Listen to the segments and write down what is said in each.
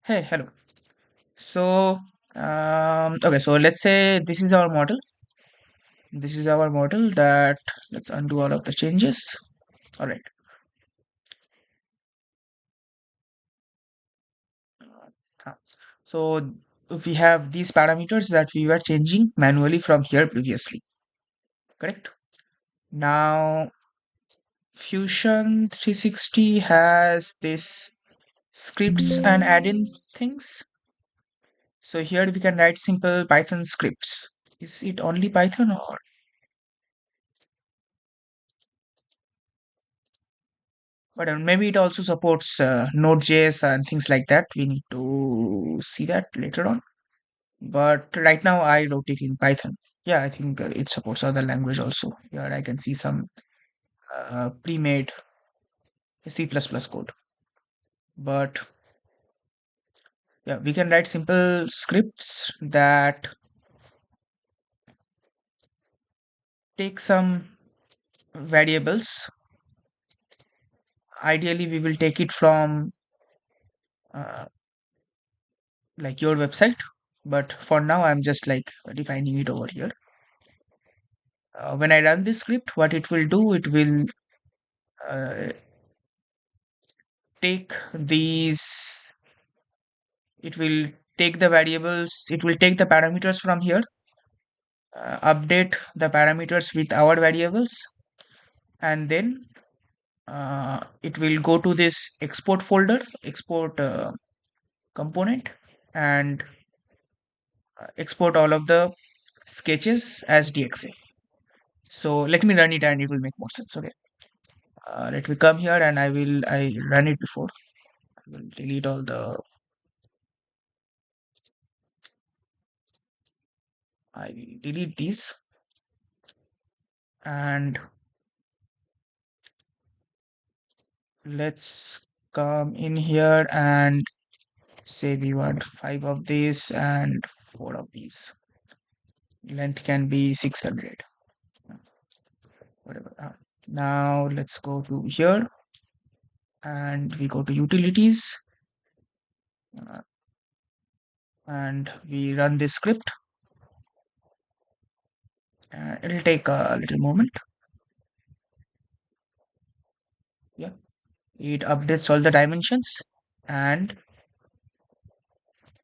Hey, hello. So, okay, so let's say this is our model. This is our model that let's undo all of the changes. All right. uh, So we have these parameters that we were changing manually from here previously, correct? Now, Fusion 360 has this scripts and add-in things. So here we can write simple Python scripts. Is it only Python or whatever? Maybe it also supports Node.js and things like that. We need to see that later on. But right now, I wrote it in Python. Yeah, I think it supports other language also. Here I can see some pre-made C++ code. But yeah, we can write simple scripts that take some variables. Ideally, we will take it from uh, like your website. But for now, I'm just like defining it over here. When I run this script, what it will do, it will uh, take these, it will take the variables, it will take the parameters from here, update the parameters with our variables, and then it will go to this export folder, export component, and export all of the sketches as DXF. So let me run it and it will make more sense. Okay. Let me come here and I run it before. I will delete all the, I will delete these and let's come in here and say we want five of these and four of these. Length can be 600, whatever. Now let's go to here and we go to utilities uh, and we run this script. It'll take a little moment. Yeah, it updates all the dimensions and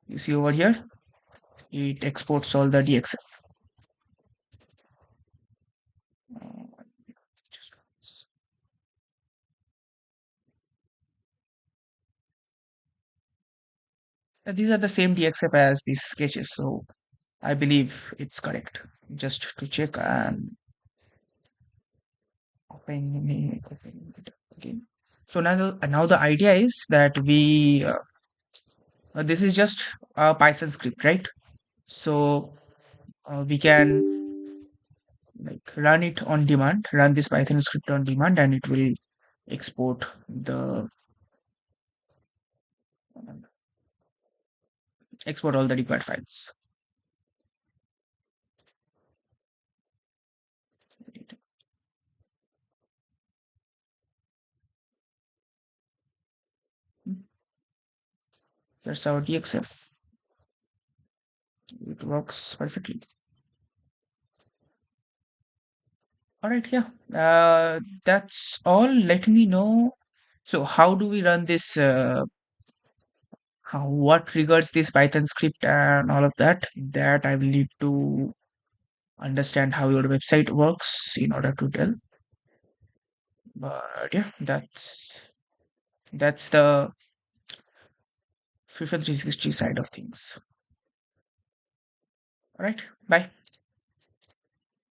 you see over here it exports all the DXF. Uh, these are the same DXF as these sketches, so I believe it's correct. Just to check and open it again. So now the idea is that this is just a Python script, right? So we can like run it on demand, run this Python script on demand, and it will export the export all the required files. That's our DXF. It works perfectly. All right, yeah. That's all. Let me know. So, how do we run this? What triggers this Python script and all of that? That I will need to understand how your website works in order to tell. But yeah, that's the Fusion 360 side of things. All right, bye.